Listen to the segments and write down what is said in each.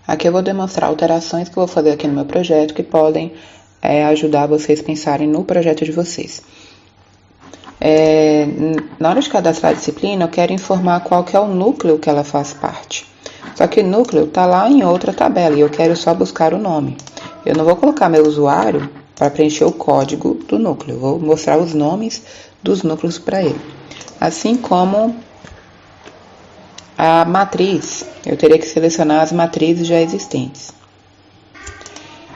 Aqui eu vou demonstrar alterações que eu vou fazer aqui no meu projeto que podem ajudar vocês a pensarem no projeto de vocês. Na hora de cadastrar a disciplina, eu quero informar qual que é o núcleo que ela faz parte. Só que o núcleo está lá em outra tabela e eu quero só buscar o nome. Eu não vou colocar meu usuário para preencher o código do núcleo, eu vou mostrar os nomes dos núcleos para ele. Assim como a matriz, eu teria que selecionar as matrizes já existentes.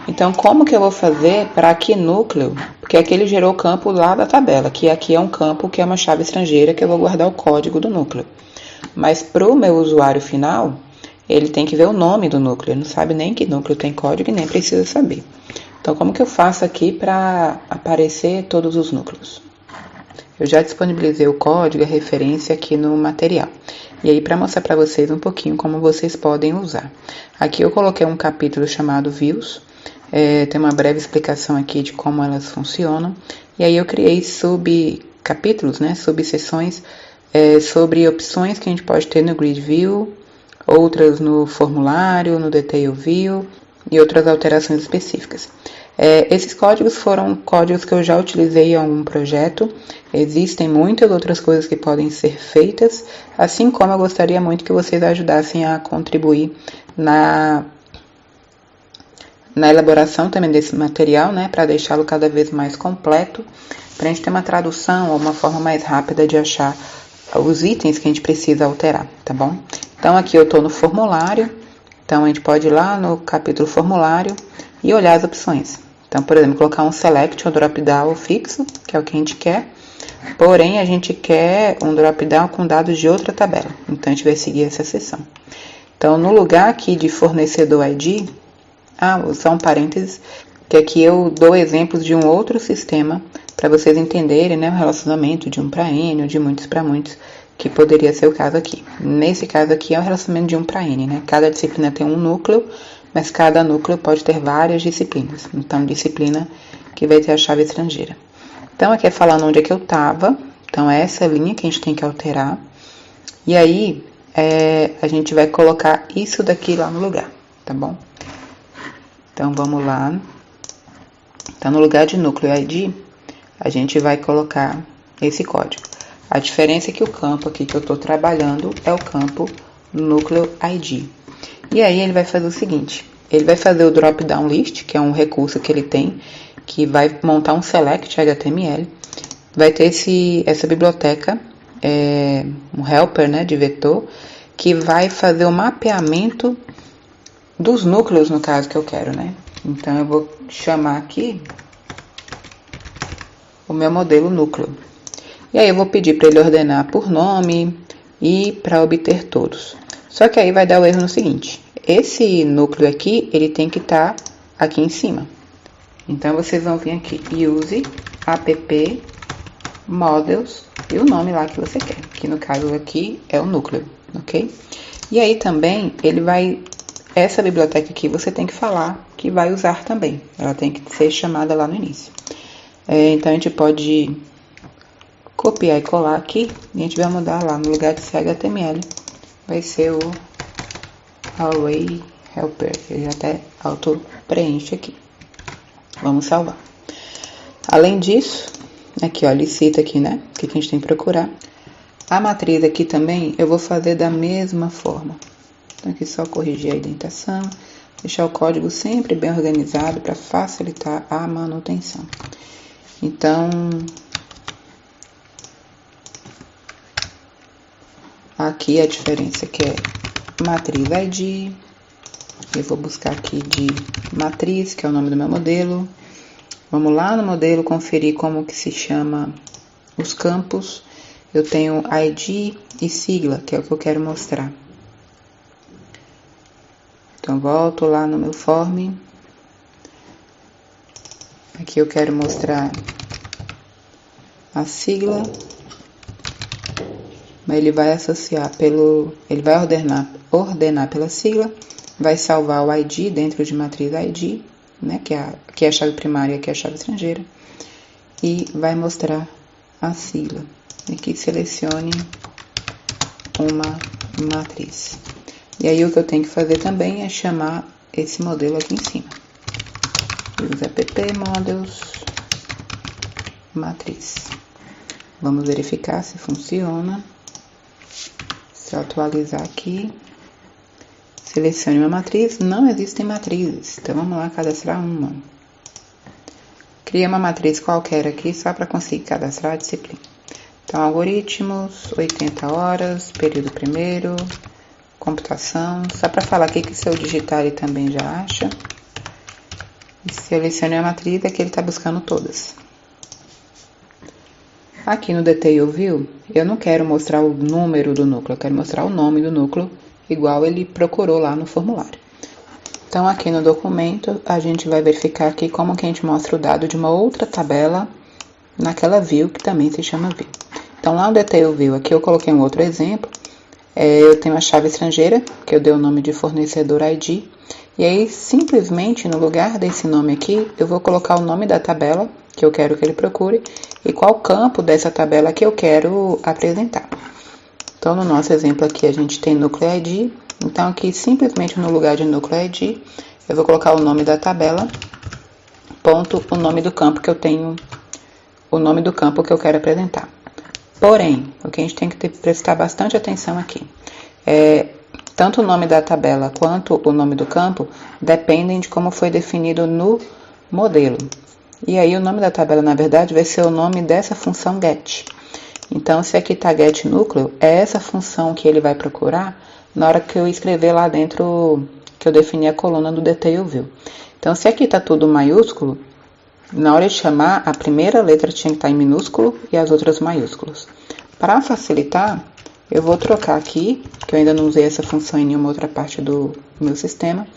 Então, como que eu vou fazer para que núcleo? Porque aqui ele gerou o campo lá da tabela, que aqui é um campo que é uma chave estrangeira que eu vou guardar o código do núcleo. Mas para o meu usuário final, ele tem que ver o nome do núcleo, ele não sabe nem que núcleo tem código e nem precisa saber. Então, como que eu faço aqui para aparecer todos os núcleos? Eu já disponibilizei o código e a referência aqui no material. E aí, para mostrar para vocês um pouquinho como vocês podem usar. Aqui eu coloquei um capítulo chamado Views. Tem uma breve explicação aqui de como elas funcionam. E aí eu criei subcapítulos, né, subseções, sobre opções que a gente pode ter no Grid View, outras no formulário, no Detail View e outras alterações específicas. Esses códigos foram códigos que eu já utilizei em algum projeto. Existem muitas outras coisas que podem ser feitas, assim como eu gostaria muito que vocês ajudassem a contribuir na elaboração também desse material, né, para deixá-lo cada vez mais completo, para a gente ter uma tradução ou uma forma mais rápida de achar os itens que a gente precisa alterar, tá bom? Então, aqui eu estou no formulário, então a gente pode ir lá no capítulo formulário e olhar as opções. Então, por exemplo, colocar um select, um drop-down fixo, que é o que a gente quer, porém a gente quer um drop-down com dados de outra tabela, então a gente vai seguir essa seção. Então, no lugar aqui de fornecedor ID, só um parênteses, que aqui eu dou exemplos de um outro sistema para vocês entenderem, né, o relacionamento de 1 para N ou de muitos para muitos, que poderia ser o caso aqui. Nesse caso aqui é o relacionamento de 1 para N, né? Cada disciplina tem um núcleo, mas cada núcleo pode ter várias disciplinas. Então, disciplina que vai ter a chave estrangeira. Então, aqui é falando onde é que eu estava. Então, é essa linha que a gente tem que alterar. E aí, a gente vai colocar isso daqui lá no lugar, tá bom? Então, vamos lá. Então, no lugar de núcleo ID, a gente vai colocar esse código. A diferença é que o campo aqui que eu estou trabalhando é o campo núcleo ID. E aí, ele vai fazer o seguinte. Ele vai fazer o drop-down list, que é um recurso que ele tem, que vai montar um select HTML. Vai ter essa biblioteca, um helper, né, de vetor, que vai fazer o mapeamento dos núcleos, no caso que eu quero, né? Então, eu vou chamar aqui o meu modelo núcleo. E aí, eu vou pedir para ele ordenar por nome e para obter todos. Só que aí vai dar o erro no seguinte. Esse núcleo aqui, ele tem que estar aqui em cima. Então, vocês vão vir aqui, use app models e o nome lá que você quer. Que no caso aqui é o núcleo, ok? E aí também, essa biblioteca aqui você tem que falar que vai usar também. Ela tem que ser chamada lá no início. Então, a gente pode copiar e colar aqui e a gente vai mudar lá no lugar de HTML. Vai ser o Array Helper. Ele já até auto-preenche aqui. Vamos salvar. Além disso, aqui ó, ele cita aqui, né? O que a gente tem que procurar. A matriz aqui também eu vou fazer da mesma forma. Então, aqui só corrigir a indentação, deixar o código sempre bem organizado para facilitar a manutenção. Então, aqui a diferença que é matriz ID. Eu vou buscar aqui de matriz, que é o nome do meu modelo. Vamos lá no modelo conferir como que se chama os campos. Eu tenho ID e sigla, que é o que eu quero mostrar. Então, volto lá no meu form. Aqui eu quero mostrar a sigla. Mas ele vai associar ele vai ordenar pela sigla, vai salvar o ID dentro de matriz ID, né, que é a chave primária e aqui é a chave estrangeira, e vai mostrar a sigla. Aqui selecione uma matriz. E aí o que eu tenho que fazer também é chamar esse modelo aqui em cima. Use app models matriz. Vamos verificar se funciona. Se eu atualizar aqui, selecione uma matriz. Não existem matrizes, então vamos lá cadastrar uma. Cria uma matriz qualquer aqui só para conseguir cadastrar a disciplina. Então, algoritmos, 80 horas, período primeiro, computação. Só para falar aqui que se eu digitar ele também já acha. E selecione a matriz, é que ele está buscando todas. Aqui no Detail View, eu não quero mostrar o número do núcleo, eu quero mostrar o nome do núcleo, igual ele procurou lá no formulário. Então, aqui no documento, a gente vai verificar aqui como que a gente mostra o dado de uma outra tabela naquela view, que também se chama view. Então, lá no Detail View, aqui eu coloquei um outro exemplo. Eu tenho a chave estrangeira, que eu dei o nome de fornecedor ID. E aí, simplesmente, no lugar desse nome aqui, eu vou colocar o nome da tabela que eu quero que ele procure e qual campo dessa tabela que eu quero apresentar. Então, no nosso exemplo aqui, a gente tem núcleo ID. Então, aqui, simplesmente no lugar de núcleo ID, eu vou colocar o nome da tabela, ponto, o nome do campo que eu tenho, o nome do campo que eu quero apresentar. Porém, o que a gente tem que prestar bastante atenção aqui tanto o nome da tabela quanto o nome do campo dependem de como foi definido no modelo. E aí, o nome da tabela, na verdade, vai ser o nome dessa função get. Então, se aqui está get núcleo, é essa função que ele vai procurar na hora que eu escrever lá dentro, que eu defini a coluna do Detail View. Então, se aqui está tudo maiúsculo, na hora de chamar, a primeira letra tinha que estar em minúsculo e as outras maiúsculos. Para facilitar, eu vou trocar aqui, que eu ainda não usei essa função em nenhuma outra parte do meu sistema,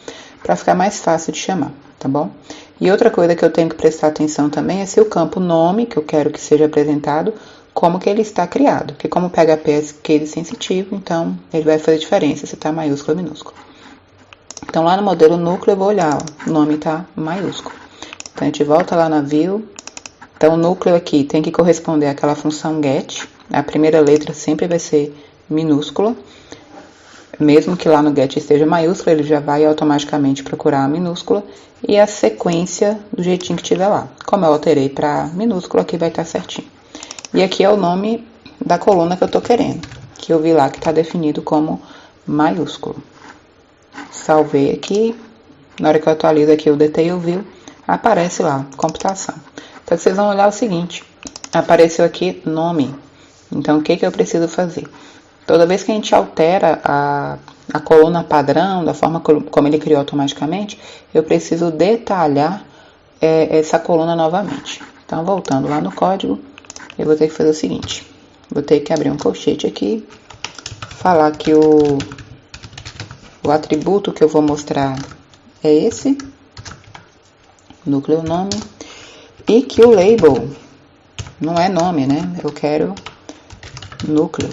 para ficar mais fácil de chamar, tá bom? E outra coisa que eu tenho que prestar atenção também é se o campo nome, que eu quero que seja apresentado, como que ele está criado. Porque como o PHP é case sensitivo, então ele vai fazer diferença se está maiúsculo ou minúsculo. Então lá no modelo núcleo eu vou olhar, ó, o nome está maiúsculo. Então a gente volta lá na view. Então o núcleo aqui tem que corresponder àquela função get. A primeira letra sempre vai ser minúscula. Mesmo que lá no get esteja maiúscula, ele já vai automaticamente procurar a minúscula. E a sequência do jeitinho que tiver lá. Como eu alterei para minúscula, aqui vai estar certinho. E aqui é o nome da coluna que eu estou querendo, que eu vi lá que está definido como maiúsculo. Salvei aqui. Na hora que eu atualizo aqui o Detail View, aparece lá, computação. Então, vocês vão olhar o seguinte, apareceu aqui nome. Então, o que eu preciso fazer? Toda vez que a gente altera a coluna padrão, da forma como ele criou automaticamente, eu preciso detalhar essa coluna novamente. Então, voltando lá no código, eu vou ter que fazer o seguinte. Vou ter que abrir um colchete aqui, falar que o atributo que eu vou mostrar é esse, núcleo nome, e que o label não é nome, né? Eu quero núcleo.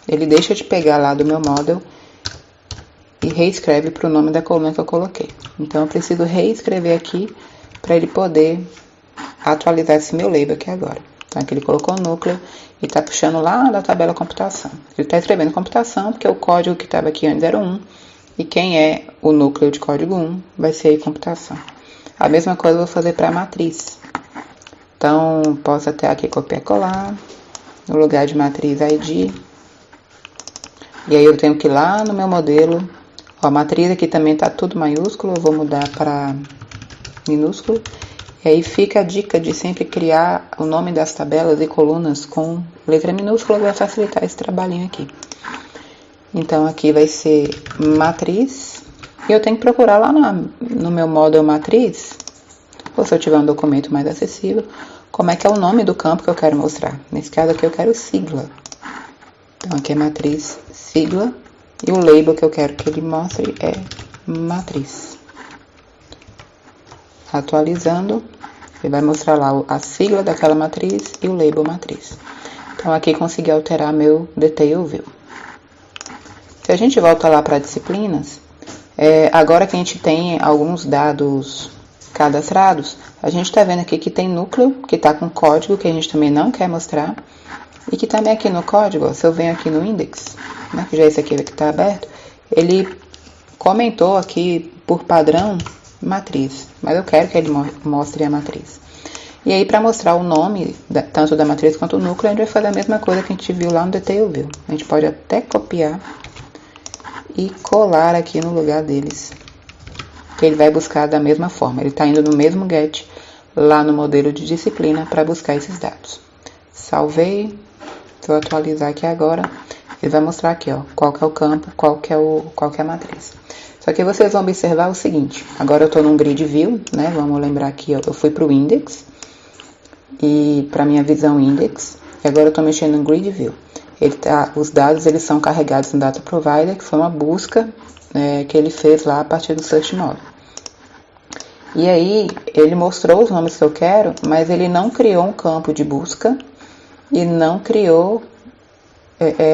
Ele deixa de pegar lá do meu model e reescreve para o nome da coluna que eu coloquei. Então, eu preciso reescrever aqui para ele poder atualizar esse meu label aqui agora. Então, aqui ele colocou o núcleo e está puxando lá da tabela computação. Ele está escrevendo computação porque o código que estava aqui antes era 1 e quem é o núcleo de código 1 vai ser aí computação. A mesma coisa eu vou fazer para a matriz. Então, posso até aqui copiar e colar, no lugar de matriz ID. E aí eu tenho que ir lá no meu modelo. Ó, a matriz aqui também está tudo maiúsculo, eu vou mudar para minúsculo. E aí fica a dica de sempre criar o nome das tabelas e colunas com letra minúscula, vai facilitar esse trabalhinho aqui. Então, aqui vai ser matriz. E eu tenho que procurar lá no meu model matriz, ou se eu tiver um documento mais acessível, como é que é o nome do campo que eu quero mostrar. Nesse caso aqui eu quero sigla. Então, aqui é matriz sigla. E o label que eu quero que ele mostre é matriz. Atualizando, ele vai mostrar lá a sigla daquela matriz e o label matriz. Então, aqui consegui alterar meu Detail View. Se a gente volta lá para disciplinas, agora que a gente tem alguns dados cadastrados, a gente está vendo aqui que tem núcleo, que está com código, que a gente também não quer mostrar, e que também aqui no código, ó, se eu venho aqui no index, né, que já é esse aqui que está aberto, ele comentou aqui, por padrão, matriz. Mas eu quero que ele mostre a matriz. E aí, para mostrar o nome, tanto da matriz quanto do núcleo, a gente vai fazer a mesma coisa que a gente viu lá no Detail View. A gente pode até copiar e colar aqui no lugar deles. Que ele vai buscar da mesma forma. Ele está indo no mesmo get lá no modelo de disciplina para buscar esses dados. Salvei. Vou atualizar aqui agora. Ele vai mostrar aqui, ó, qual que é o campo, qual que é a matriz. Só que vocês vão observar o seguinte. Agora eu estou num grid view, né? Vamos lembrar aqui, ó, eu fui para o index. E para minha visão index. E agora eu estou mexendo no grid view. Os dados eles são carregados no data provider, que foi uma busca que ele fez lá a partir do search model. E aí ele mostrou os nomes que eu quero, mas ele não criou um campo de busca e não criou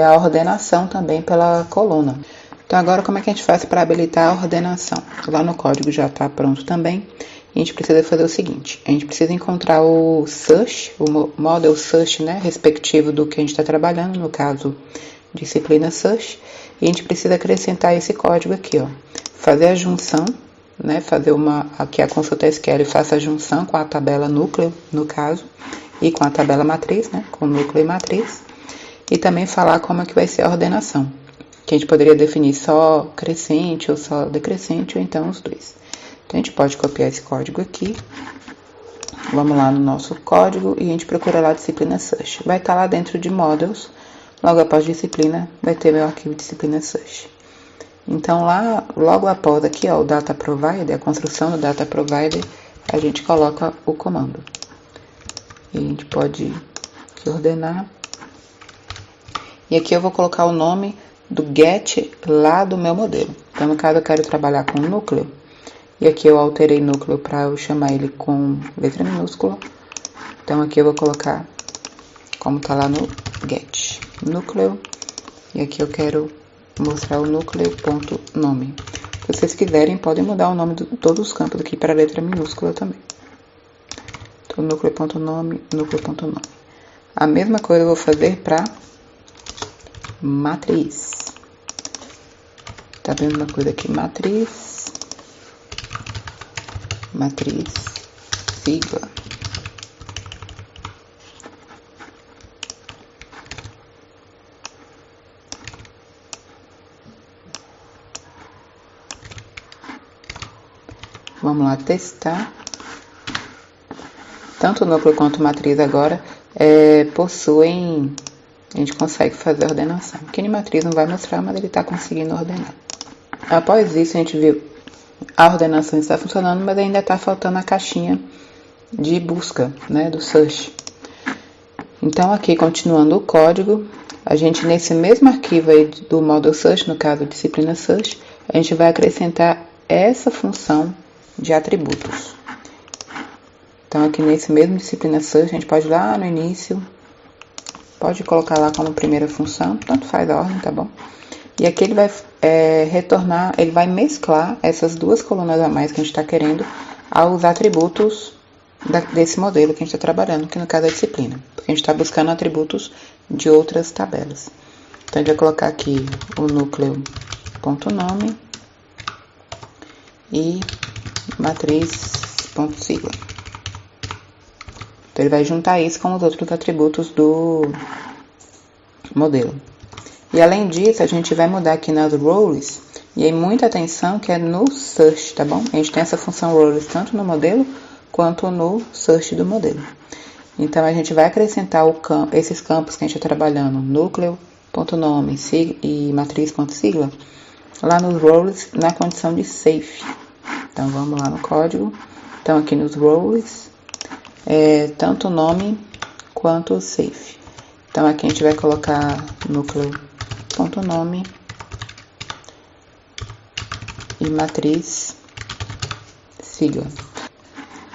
a ordenação também pela coluna. Então agora como é que a gente faz para habilitar a ordenação? Lá no código já está pronto também. A gente precisa fazer o seguinte, a gente precisa encontrar o search, o model search, né, respectivo do que a gente está trabalhando, no caso, disciplina search, e a gente precisa acrescentar esse código aqui, ó, fazer a junção, né, aqui a consulta SQL faça a junção com a tabela núcleo, no caso, e com a tabela matriz, né, com núcleo e matriz, e também falar como é que vai ser a ordenação, que a gente poderia definir só crescente ou só decrescente, ou então os dois. Então, a gente pode copiar esse código aqui. Vamos lá no nosso código e a gente procura lá disciplina search. Vai estar lá dentro de models. Logo após disciplina, vai ter meu arquivo disciplina search. Então, lá, logo após aqui, ó, o data provider, a construção do data provider, a gente coloca o comando. E a gente pode aqui ordenar. E aqui eu vou colocar o nome do get lá do meu modelo. Então, no caso, eu quero trabalhar com o núcleo. E aqui eu alterei núcleo para eu chamar ele com letra minúscula. Então aqui eu vou colocar como tá lá no get, núcleo. E aqui eu quero mostrar o núcleo.nome. Se vocês quiserem, podem mudar o nome de todos os campos aqui para letra minúscula também. Então núcleo.nome, núcleo.nome. A mesma coisa eu vou fazer para matriz. Tá vendo uma coisa aqui, matriz. Matriz, sigla. Vamos lá testar. Tanto o núcleo quanto a matriz agora possuem, a gente consegue fazer a ordenação. Aqui em matriz não vai mostrar, mas ele está conseguindo ordenar. Após isso, a gente viu a ordenação está funcionando, mas ainda está faltando a caixinha de busca, né, do search. Então, aqui, continuando o código, a gente, nesse mesmo arquivo aí do model search, no caso, disciplina search, a gente vai acrescentar essa função de atributos. Então, aqui nesse mesmo disciplina search, a gente pode ir lá no início, pode colocar lá como primeira função, tanto faz a ordem, tá bom? E aqui ele vai retornar, ele vai mesclar essas duas colunas a mais que a gente está querendo aos atributos desse modelo que a gente está trabalhando, que no caso é a disciplina. Porque a gente está buscando atributos de outras tabelas. Então, a gente vai colocar aqui o núcleo.nome e matriz.sigla. Então, ele vai juntar isso com os outros atributos do modelo. E além disso, a gente vai mudar aqui nas roles, e aí muita atenção que é no search, tá bom? A gente tem essa função roles tanto no modelo quanto no search do modelo. Então, a gente vai acrescentar esses campos que a gente está trabalhando, núcleo.nome e matriz.sigla, lá nos roles na condição de safe. Então, vamos lá no código. Então, aqui nos roles, tanto o nome quanto o safe. Então, aqui a gente vai colocar núcleo.nome e matriz sigla.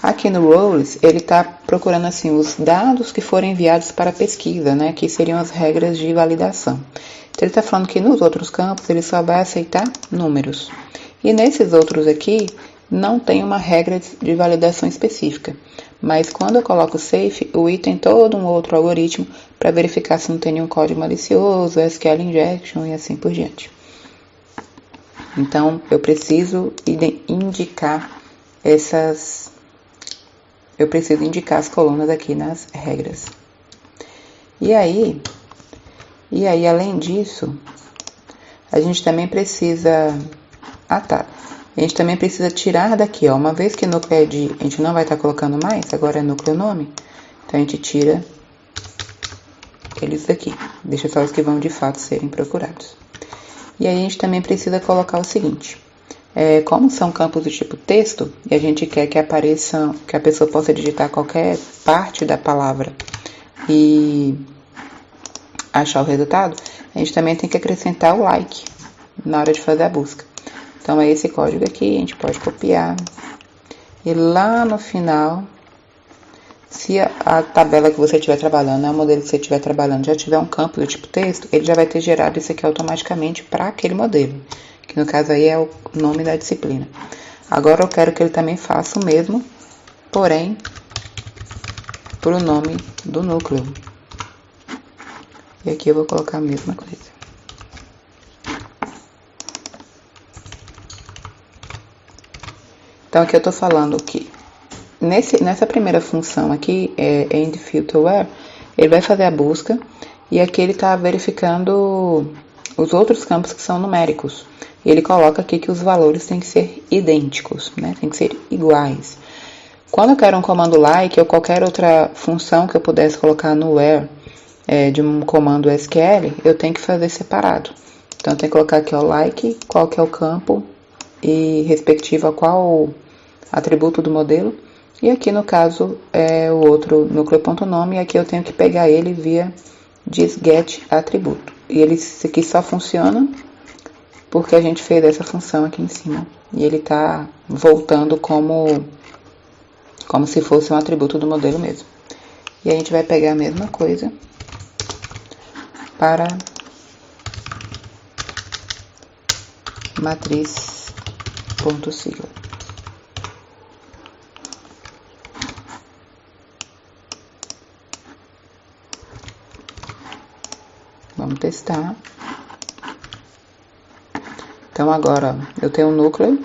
Aqui no roles, ele está procurando assim os dados que foram enviados para a pesquisa, né? Que seriam as regras de validação. Então, ele está falando que nos outros campos ele só vai aceitar números. E nesses outros aqui, não tem uma regra de validação específica. Mas quando eu coloco safe, o item todo um outro algoritmo para verificar se não tem nenhum código malicioso, SQL injection e assim por diante. Então, eu preciso indicar as colunas aqui nas regras. E aí, além disso, a gente também precisa... A gente também precisa tirar daqui, ó. Uma vez que núcleo ID a gente não vai estar colocando mais, agora é núcleo nome. Então, a gente tira eles daqui. Deixa só os que vão de fato serem procurados. E aí, a gente também precisa colocar o seguinte. Como são campos do tipo texto, e a gente quer que apareçam, que a pessoa possa digitar qualquer parte da palavra e achar o resultado, a gente também tem que acrescentar o like na hora de fazer a busca. Então, é esse código aqui, a gente pode copiar. E lá no final, se a tabela que você estiver trabalhando, o modelo que você estiver trabalhando, já tiver um campo do tipo texto, ele já vai ter gerado isso aqui automaticamente para aquele modelo. Que no caso aí é o nome da disciplina. Agora eu quero que ele também faça o mesmo, porém, para o nome do núcleo. E aqui eu vou colocar a mesma coisa. Então, aqui eu estou falando que nessa primeira função aqui, end filter where, ele vai fazer a busca e aqui ele está verificando os outros campos que são numéricos. E ele coloca aqui que os valores têm que ser idênticos, né? Tem que ser iguais. Quando eu quero um comando like ou qualquer outra função que eu pudesse colocar no where de um comando SQL, eu tenho que fazer separado. Então, eu tenho que colocar aqui o like, qual que é o campo e respectivo a qual atributo do modelo. E aqui, no caso, é o outro núcleo.nome, e aqui eu tenho que pegar ele via getAtributo. E isso aqui só funciona porque a gente fez essa função aqui em cima. E ele está voltando como se fosse um atributo do modelo mesmo. E a gente vai pegar a mesma coisa para matriz.sigla. Vamos testar. Então, agora, eu tenho um núcleo.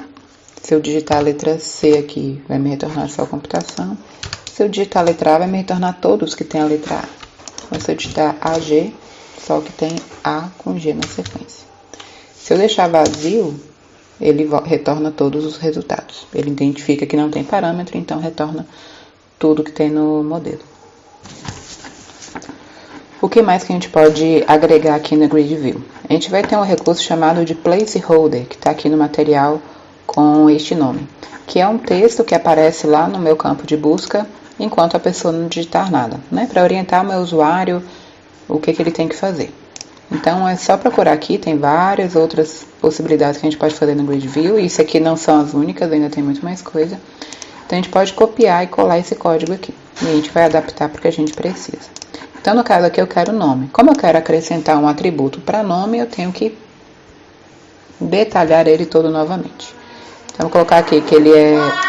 Se eu digitar a letra C aqui, vai me retornar só a computação. Se eu digitar a letra A, vai me retornar todos que tem a letra A. Mas se eu digitar AG, só que tem A com G na sequência. Se eu deixar vazio, ele retorna todos os resultados. Ele identifica que não tem parâmetro, então retorna tudo que tem no modelo. O que mais que a gente pode agregar aqui no Grid View? A gente vai ter um recurso chamado de placeholder, que está aqui no material com este nome, que é um texto que aparece lá no meu campo de busca enquanto a pessoa não digitar nada, né? Para orientar o meu usuário o que ele tem que fazer. Então, é só procurar aqui, tem várias outras possibilidades que a gente pode fazer no Grid View, e isso aqui não são as únicas, ainda tem muito mais coisa. Então, a gente pode copiar e colar esse código aqui, e a gente vai adaptar para o que a gente precisa. Então, no caso aqui, eu quero nome. Como eu quero acrescentar um atributo para nome, eu tenho que detalhar ele todo novamente. Então, vou colocar aqui que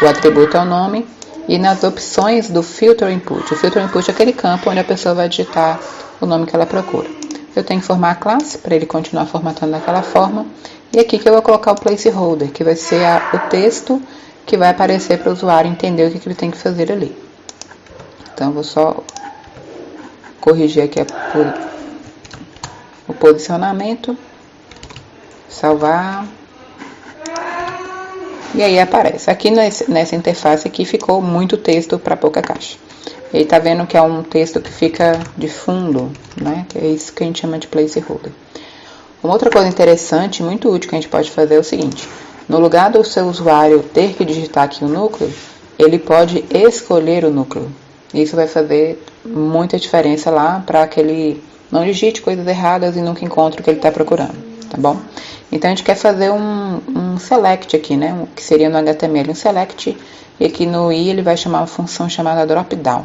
o atributo é o nome, e nas opções do Filter Input. O Filter Input é aquele campo onde a pessoa vai digitar o nome que ela procura. Eu tenho que formar a classe para ele continuar formatando daquela forma. E aqui que eu vou colocar o placeholder, que vai ser o texto que vai aparecer para o usuário entender o que ele tem que fazer ali. Então, eu vou só corrigir aqui o posicionamento, salvar, e aí aparece. Aqui nessa interface aqui ficou muito texto para pouca caixa. E aí tá vendo que é um texto que fica de fundo, né? Que é isso que a gente chama de placeholder. Uma outra coisa interessante, muito útil que a gente pode fazer é o seguinte: no lugar do seu usuário ter que digitar aqui o núcleo, ele pode escolher o núcleo. Isso vai fazer muita diferença lá para que ele não digite coisas erradas e nunca encontre o que ele está procurando, tá bom? Então, a gente quer fazer um select aqui, né? Que seria no HTML um select, e aqui no I ele vai chamar uma função chamada dropdown.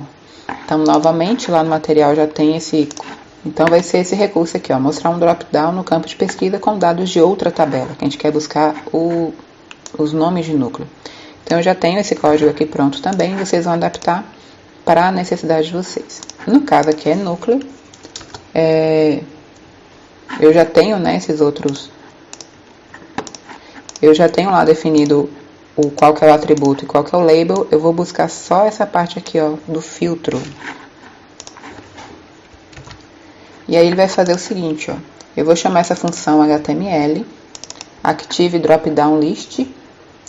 Então, novamente, lá no material já tem esse... Então, vai ser esse recurso aqui, ó, mostrar um dropdown no campo de pesquisa com dados de outra tabela, que a gente quer buscar os nomes de núcleo. Então, eu já tenho esse código aqui pronto também, vocês vão adaptar para a necessidade de vocês. No caso aqui é núcleo, eu já tenho, né, esses outros eu já tenho lá definido qual que é o atributo e qual que é o label, eu vou buscar só essa parte aqui, ó, do filtro. E aí ele vai fazer o seguinte, ó, eu vou chamar essa função HTML, Active Dropdown List,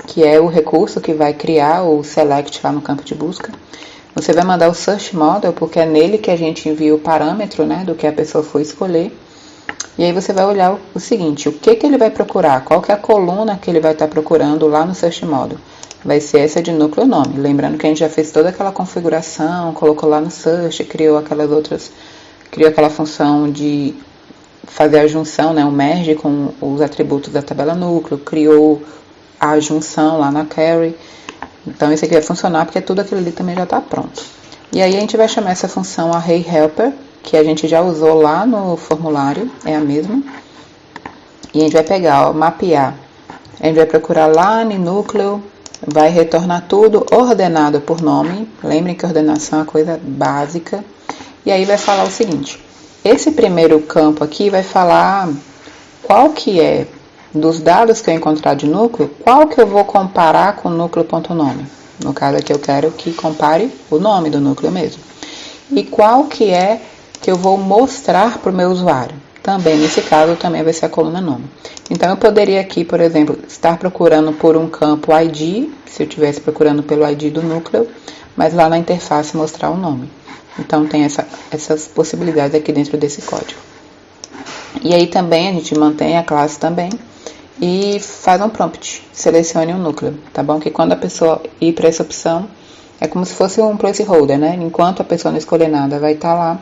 que é o recurso que vai criar o select lá no campo de busca. Você vai mandar o search model, porque é nele que a gente envia o parâmetro, né, do que a pessoa for escolher. E aí você vai olhar o seguinte, o que ele vai procurar, qual que é a coluna que ele vai estar procurando lá no search model. Vai ser essa de núcleo nome. Lembrando que a gente já fez toda aquela configuração, colocou lá no search, criou aquela função de fazer a junção, né, o merge com os atributos da tabela núcleo, criou a junção lá na query. Então, isso aqui vai funcionar porque tudo aquilo ali também já está pronto. E aí, a gente vai chamar essa função ArrayHelper, que a gente já usou lá no formulário, é a mesma. E a gente vai pegar, ó, mapear. A gente vai procurar lá no núcleo, vai retornar tudo ordenado por nome. Lembrem que ordenação é uma coisa básica. E aí, vai falar o seguinte. Esse primeiro campo aqui vai falar qual que é, dos dados que eu encontrar de núcleo, qual que eu vou comparar com o núcleo.nome. No caso aqui eu quero que compare o nome do núcleo mesmo. E qual que é que eu vou mostrar para o meu usuário. Também, nesse caso, também vai ser a coluna nome. Então, eu poderia aqui, por exemplo, estar procurando por um campo ID, se eu estivesse procurando pelo ID do núcleo, mas lá na interface mostrar o nome. Então, tem essas possibilidades aqui dentro desse código. E aí também a gente mantém a classe também e faz um prompt, selecione um núcleo, tá bom? Que quando a pessoa ir para essa opção, é como se fosse um placeholder, né? Enquanto a pessoa não escolher nada, vai estar lá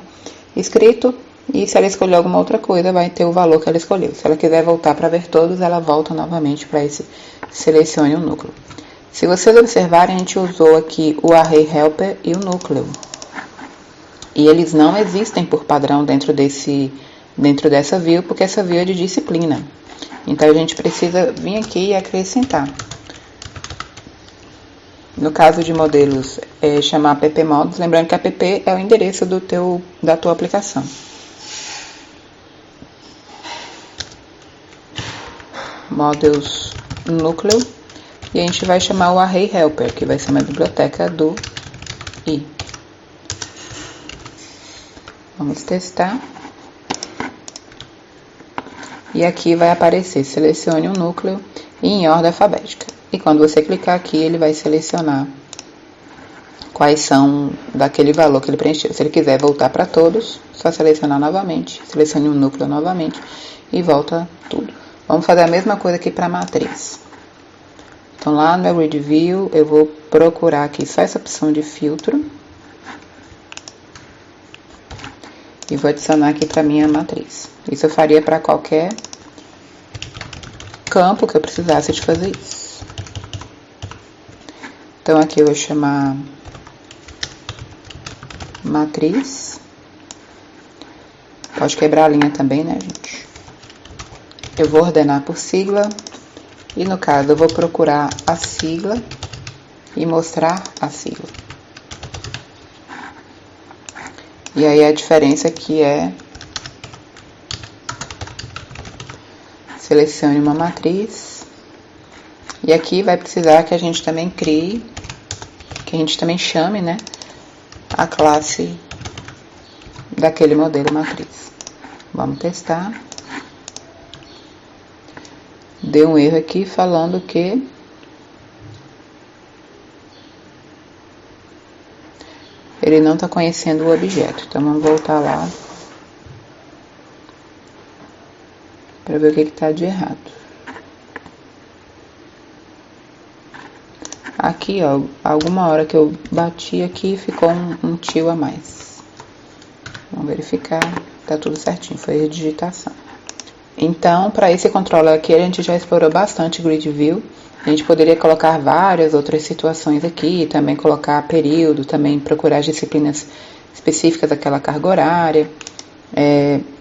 escrito, e se ela escolher alguma outra coisa, vai ter o valor que ela escolheu. Se ela quiser voltar para ver todos, ela volta novamente para esse selecione um núcleo. Se vocês observarem, a gente usou aqui o ArrayHelper e o núcleo. E eles não existem por padrão dentro dessa view, porque essa view é de disciplina. Então, a gente precisa vir aqui e acrescentar. No caso de modelos, chamar appmodules, lembrando que app é o endereço da tua aplicação. Models núcleo, e a gente vai chamar o ArrayHelper, que vai ser uma biblioteca do i. Vamos testar. E aqui vai aparecer, selecione um núcleo em ordem alfabética. E quando você clicar aqui, ele vai selecionar quais são daquele valor que ele preencheu. Se ele quiser voltar para todos, só selecionar novamente, selecione um núcleo novamente e volta tudo. Vamos fazer a mesma coisa aqui para a matriz. Então, lá no meu Grid View, eu vou procurar aqui só essa opção de filtro. E vou adicionar aqui para minha matriz. Isso eu faria para qualquer campo que eu precisasse de fazer isso. Então, aqui eu vou chamar matriz. Pode quebrar a linha também, né, gente? Eu vou ordenar por sigla. E, no caso, eu vou procurar a sigla e mostrar a sigla. E aí, a diferença aqui é selecione uma matriz. E aqui vai precisar que a gente também crie, que a gente também chame, né, a classe daquele modelo matriz. Vamos testar. Deu um erro aqui falando que ele não está conhecendo o objeto. Então, vamos voltar lá para ver o que está de errado. Aqui, ó, alguma hora que eu bati aqui, ficou um tio a mais. Vamos verificar, tá tudo certinho, foi redigitação. Então, para esse controller aqui, a gente já explorou bastante Grid View. A gente poderia colocar várias outras situações aqui, também colocar período, também procurar as disciplinas específicas daquela carga horária.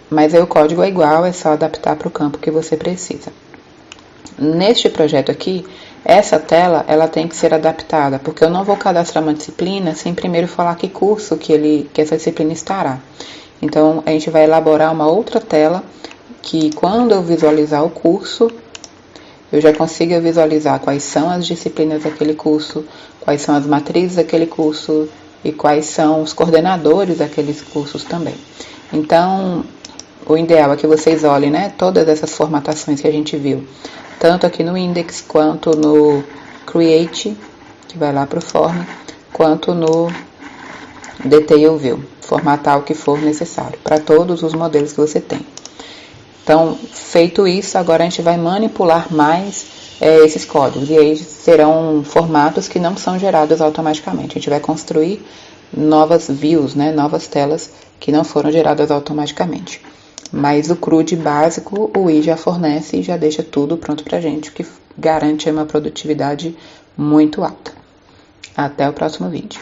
Mas aí o código é igual, é só adaptar para o campo que você precisa. Neste projeto aqui, essa tela ela tem que ser adaptada, porque eu não vou cadastrar uma disciplina sem primeiro falar que curso que essa disciplina estará. Então, a gente vai elaborar uma outra tela que quando eu visualizar o curso, eu já consiga visualizar quais são as disciplinas daquele curso, quais são as matrizes daquele curso e quais são os coordenadores daqueles cursos também. Então, o ideal é que vocês olhem, né, todas essas formatações que a gente viu, tanto aqui no Index, quanto no Create, que vai lá para o Form, quanto no Detail View, formatar o que for necessário, para todos os modelos que você tem. Então, feito isso, agora a gente vai manipular mais esses códigos, e aí serão formatos que não são gerados automaticamente. A gente vai construir novas views, né, novas telas que não foram geradas automaticamente. Mas o CRUD básico, o Wii já fornece e já deixa tudo pronto pra gente, o que garante uma produtividade muito alta. Até o próximo vídeo.